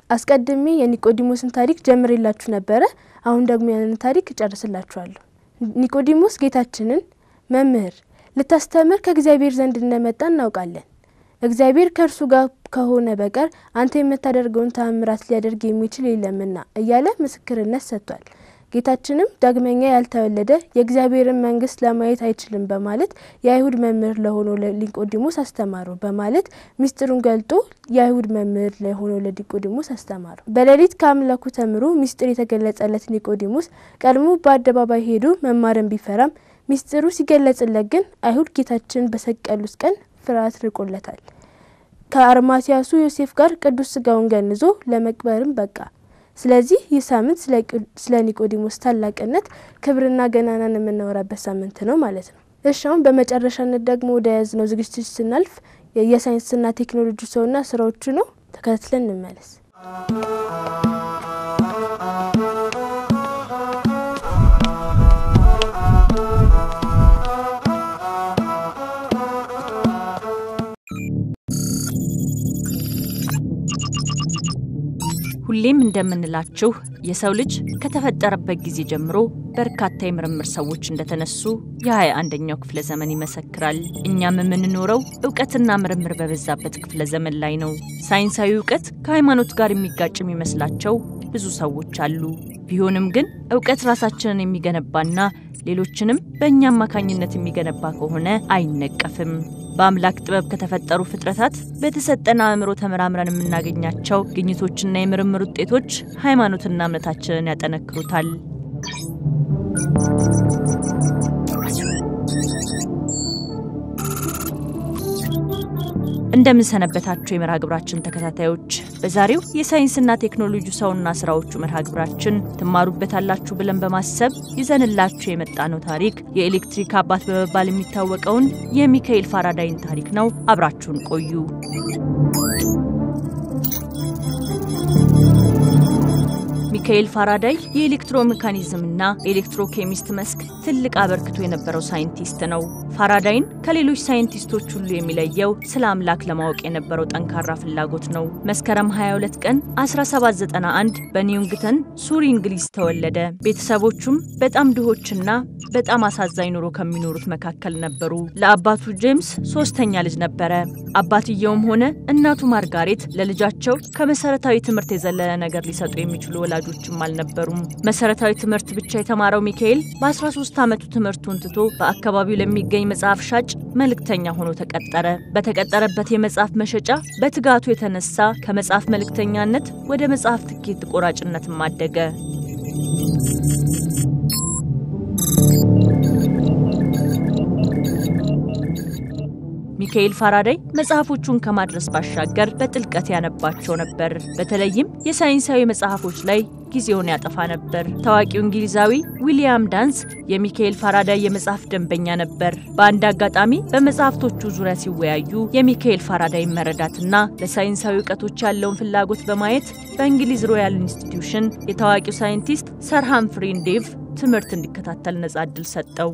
አስቀድሜ የኒቆዲሞስን ታሪክ ጀምሬላችሁ ነበር አሁን ደግሞ ያንን ታሪክ ጨርስላችኋለሁ ኒቆዲሞስ ጌታችንን መምህር ልታስተምር ከእግዚአብሔር ዘንድ እንደመጣ እናውቃለን እግዚአብሔር ከርሱ ጋር ከሆነ በቀር አንተ የምታደርገውን ተአምራት ሊያደርግ የሚችል የለምና እያለ ምስክርነት ሰጥቷል ጌታችንም ዳግመኛ ያልተወለደ የእግዚአብሔርን መንግስት ለማየት አይችልም በማለት የአይሁድ መምህር ለሆነው ለኒቆዲሞስ አስተማሩ በማለት ሚስጥሩን ገልጦ የአይሁድ መምህር ለሆነው ለኒቆዲሞስ አስተማሩ በሌሊት ከአምላኩ ተምሮ ሚስጥር የተገለጸለት ኒቆዲሞስ ቀድሞ በአደባባይ ሄዶ መማርን ቢፈራም ሚስጥሩ ሲገለጽለት ግን አይሁድ ጌታችን በሰቀሉት ቀን ፍርሃት ርቆለታል ከአርማቲያሱ ዮሴፍ ጋር ቅዱስ ሥጋውን ገንዞ ለመቅበርም በቃ ስለዚህ ይህ ሳምንት ስለ ኒቆዲሞስ ታላቅነት ክብርና ገናናን የምናወራበት ሳምንት ነው ማለት ነው እሻውን በመጨረሻነት ደግሞ ወደ ያዝነው ዝግጅት ስናልፍ የሳይንስና ቴክኖሎጂ ሰውና ስራዎቹ ነው ተከታትለን እንመለስ ሁሌም እንደምንላችሁ የሰው ልጅ ከተፈጠረበት ጊዜ ጀምሮ በርካታ የምርምር ሰዎች እንደተነሱ የ21ኛው ክፍለ ዘመን ይመሰክራል እኛም የምንኖረው ዕውቀትና ምርምር በበዛበት ክፍለ ዘመን ላይ ነው ሳይንሳዊ ዕውቀት ከሃይማኖት ጋር የሚጋጭም ይመስላቸው ብዙ ሰዎች አሉ ቢሆንም ግን ዕውቀት ራሳችንን የሚገነባና ሌሎችንም በእኛ አማካኝነት የሚገነባ ከሆነ አይነቀፍም በአምላክ ጥበብ ከተፈጠሩ ፍጥረታት በተሰጠና አእምሮ ተመራምረን የምናገኛቸው ግኝቶችና የምርምር ውጤቶች ሃይማኖትና እምነታችንን ያጠነክሩታል እንደምን ሰነበታችሁ የመርሃ ግብራችን ተከታታዮች በዛሬው የሳይንስና ቴክኖሎጂ ሰውና ስራዎቹ መርሃ ግብራችን ተማሩበታላችሁ ብለን በማሰብ ይዘንላችሁ የመጣነው ታሪክ የኤሌክትሪክ አባት በመባል የሚታወቀውን የሚካኤል ፋራዳይን ታሪክ ነው አብራችሁን ቆዩ ሚካኤል ፋራዳይ የኤሌክትሮሜካኒዝምና ኤሌክትሮኬሚስት መስክ ትልቅ አበርክቶ የነበረው ሳይንቲስት ነው ፋራዳይን ከሌሎች ሳይንቲስቶች ሁሉ የሚለየው ስለ አምላክ ለማወቅ የነበረው ጠንካራ ፍላጎት ነው መስከረም 22 ቀን 1791 በኒውንግተን ሱሪ እንግሊዝ ተወለደ ቤተሰቦቹም በጣም ድሆችና በጣም አሳዛኝ ኑሮ ከሚኖሩት መካከል ነበሩ ለአባቱ ጄምስ ሶስተኛ ልጅ ነበረ አባትየውም ሆነ እናቱ ማርጋሬት ለልጃቸው ከመሰረታዊ ትምህርት የዘለለ ነገር ሊሰጡ የሚችሉ ወላጆችም አልነበሩም መሰረታዊ ትምህርት ብቻ የተማረው ሚካኤል በ13 ዓመቱ ትምህርቱን ትቶ በአካባቢው ለሚገኝ መጽሐፍ ሻጭ መልእክተኛ ሆኖ ተቀጠረ በተቀጠረበት የመጽሐፍ መሸጫ በትጋቱ የተነሳ ከመጽሐፍ መልእክተኛነት ወደ መጽሐፍ ትኬት ቆራጭነት ማደገ ሚካኤል ፋራዳይ መጽሐፎቹን ከማድረስ ባሻገር በጥልቀት ያነባቸው ነበር በተለይም የሳይንሳዊ መጽሐፎች ላይ ጊዜውን ያጠፋ ነበር ታዋቂው እንግሊዛዊ ዊሊያም ዳንስ የሚካኤል ፋራዳይ የመጽሐፍ ደንበኛ ነበር በአንድ አጋጣሚ በመጽሐፍቶቹ ዙሪያ ሲወያዩ የሚካኤል ፋራዳይ መረዳትና ለሳይንሳዊ ዕውቀቶች ያለውን ፍላጎት በማየት በእንግሊዝ ሮያል ኢንስቲትዩሽን የታዋቂው ሳይንቲስት ሰር ሃምፍሪ ዴቭ ትምህርት እንዲከታተል ነጻ ዕድል ሰጠው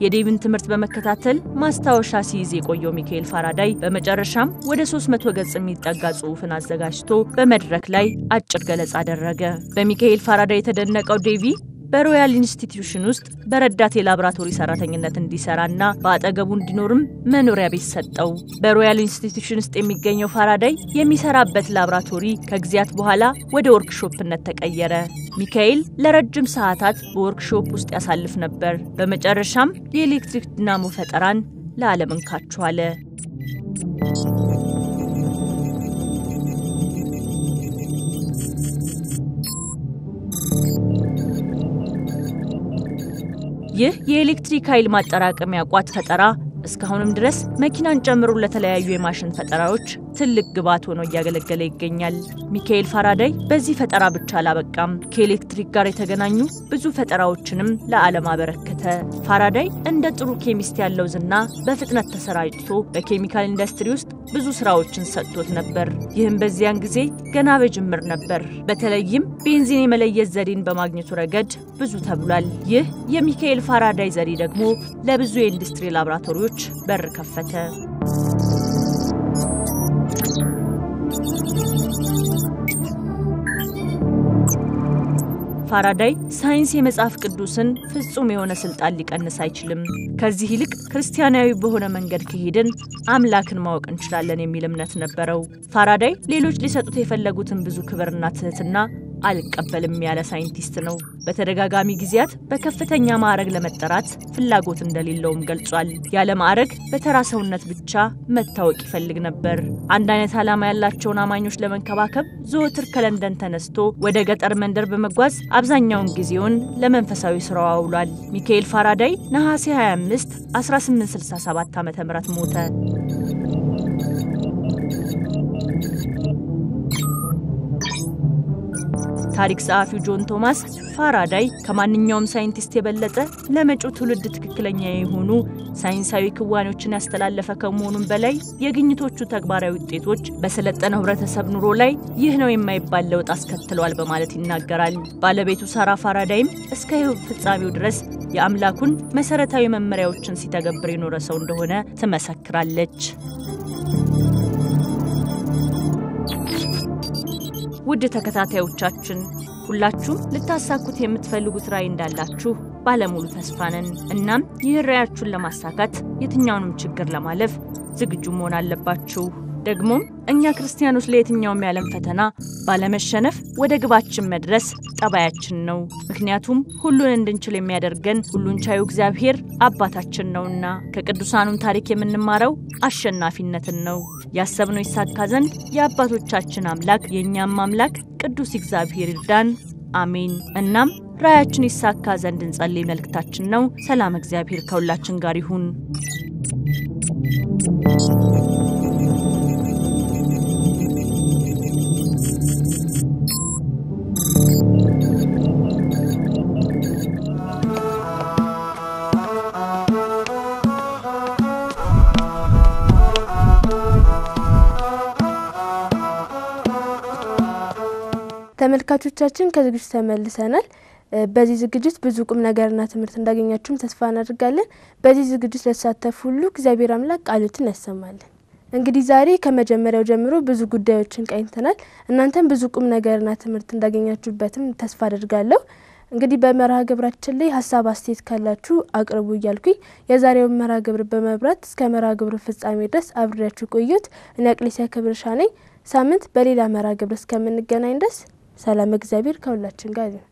የዴቪን ትምህርት በመከታተል ማስታወሻ ሲይዝ የቆየው ሚካኤል ፋራዳይ በመጨረሻም ወደ 300 ገጽ የሚጠጋ ጽሑፍን አዘጋጅቶ በመድረክ ላይ አጭር ገለጻ አደረገ በሚካኤል ፋራዳይ የተደነቀው ዴቪ በሮያል ኢንስቲትዩሽን ውስጥ በረዳት የላብራቶሪ ሰራተኝነት እንዲሰራና በአጠገቡ እንዲኖርም መኖሪያ ቤት ሰጠው በሮያል ኢንስቲትዩሽን ውስጥ የሚገኘው ፋራዳይ የሚሰራበት ላብራቶሪ ከግዚያት በኋላ ወደ ወርክሾፕነት ተቀየረ ሚካኤል ለረጅም ሰዓታት በወርክሾፕ ውስጥ ያሳልፍ ነበር በመጨረሻም የኤሌክትሪክ ዲናሞ ፈጠራን ለዓለም እንካቸዋለ ይህ የኤሌክትሪክ ኃይል ማጠራቀሚያ ቋት ፈጠራ እስካሁንም ድረስ መኪናን ጨምሮ ለተለያዩ የማሽን ፈጠራዎች ትልቅ ግብዓት ሆኖ ያገለገለ ይገኛል ሚካኤል ፋራዳይ በዚህ ፈጠራ ብቻ አላበቃም ከኤሌክትሪክ ጋር የተገናኙ ብዙ ፈጠራዎችንም ለዓለም አበረከተ ፋራዳይ እንደ ጥሩ ኬሚስት ያለው ዝና በፍጥነት ተሰራጭቶ በኬሚካል ኢንዱስትሪ ውስጥ ብዙ ስራዎችን ሰጥቶት ነበር። ይህም በዚያን ጊዜ ገና በጅምር ነበር። በተለይም ቤንዚን የመለየት ዘዴን በማግኘቱ ረገድ ብዙ ተብሏል። ይህ የሚካኤል ፋራዳይ ዘዴ ደግሞ ለብዙ የኢንዱስትሪ ላቦራቶሪዎች በር ከፈተ። ፋራዳይ ሳይንስ የመጽሐፍ ቅዱስን ፍጹም የሆነ ስልጣን ሊቀንስ አይችልም። ከዚህ ይልቅ ክርስቲያናዊ በሆነ መንገድ ከሄድን አምላክን ማወቅ እንችላለን የሚል እምነት ነበረው። ፋራዳይ ሌሎች ሊሰጡት የፈለጉትን ብዙ ክብርና ትህትና አልቀበልም ያለ ሳይንቲስት ነው። በተደጋጋሚ ጊዜያት በከፍተኛ ማዕረግ ለመጠራት ፍላጎት እንደሌለውም ገልጿል። ያለ ማዕረግ በተራ ሰውነት ብቻ መታወቅ ይፈልግ ነበር። አንድ አይነት ዓላማ ያላቸውን አማኞች ለመንከባከብ ዘወትር ከለንደን ተነስቶ ወደ ገጠር መንደር በመጓዝ አብዛኛውን ጊዜውን ለመንፈሳዊ ስራው አውሏል። ሚካኤል ፋራዳይ ነሐሴ 25 1867 ዓ.ም ሞተ። ታሪክ ጸሐፊው ጆን ቶማስ ፋራዳይ ከማንኛውም ሳይንቲስት የበለጠ ለመጪው ትውልድ ትክክለኛ የሆኑ ሳይንሳዊ ክዋኔዎችን ያስተላለፈ ከመሆኑም በላይ የግኝቶቹ ተግባራዊ ውጤቶች በሰለጠነው ህብረተሰብ ኑሮ ላይ ይህ ነው የማይባል ለውጥ አስከትለዋል በማለት ይናገራል። ባለቤቱ ሳራ ፋራዳይም እስከ ህይወት ፍጻሜው ድረስ የአምላኩን መሰረታዊ መመሪያዎችን ሲተገብር የኖረ ሰው እንደሆነ ትመሰክራለች። ውድ ተከታታዮቻችን ሁላችሁም ልታሳኩት የምትፈልጉት ራዕይ እንዳላችሁ ባለሙሉ ተስፋ ነን። እናም ይህ ራዕያችሁን ለማሳካት የትኛውንም ችግር ለማለፍ ዝግጁ መሆን አለባችሁ። ደግሞም እኛ ክርስቲያኖች ለየትኛውም ያለም ፈተና ባለመሸነፍ ወደ ግባችን መድረስ ጠባያችን ነው። ምክንያቱም ሁሉን እንድንችል የሚያደርገን ሁሉን ቻዩ እግዚአብሔር አባታችን ነውና። ከቅዱሳኑም ታሪክ የምንማረው አሸናፊነትን ነው። ያሰብነው ይሳካ ዘንድ የአባቶቻችን አምላክ የኛም አምላክ ቅዱስ እግዚአብሔር ይርዳን። አሜን። እናም ራዕያችን ይሳካ ዘንድ እንጸልይ መልእክታችን ነው። ሰላም እግዚአብሔር ከሁላችን ጋር ይሁን። ተመልካቾቻችን ከዝግጅት ተመልሰናል። በዚህ ዝግጅት ብዙ ቁም ነገርና ትምህርት እንዳገኛችሁም ተስፋ እናደርጋለን። በዚህ ዝግጅት ለተሳተፉ ሁሉ እግዚአብሔር አምላክ ቃሉን ያሰማልን። እንግዲህ ዛሬ ከመጀመሪያው ጀምሮ ብዙ ጉዳዮችን ቃኝተናል። እናንተም ብዙ ቁም ነገርና ትምህርት እንዳገኛችሁበትም ተስፋ አደርጋለሁ። እንግዲህ በመርሃ ግብራችን ላይ ሐሳብ አስተያየት ካላችሁ አቅርቡ እያልኩኝ የዛሬውን መርሃ ግብር በመብራት እስከ መርሃ ግብሩ ፍጻሜ ድረስ አብሬያችሁ ቆየሁት። እኔ አቅሌሲያ ክብርሻ ነኝ። ሳምንት በሌላ መርሃ ግብር እስከምንገናኝ ድረስ ሰላም እግዚአብሔር ከሁላችን ጋር ይሁን።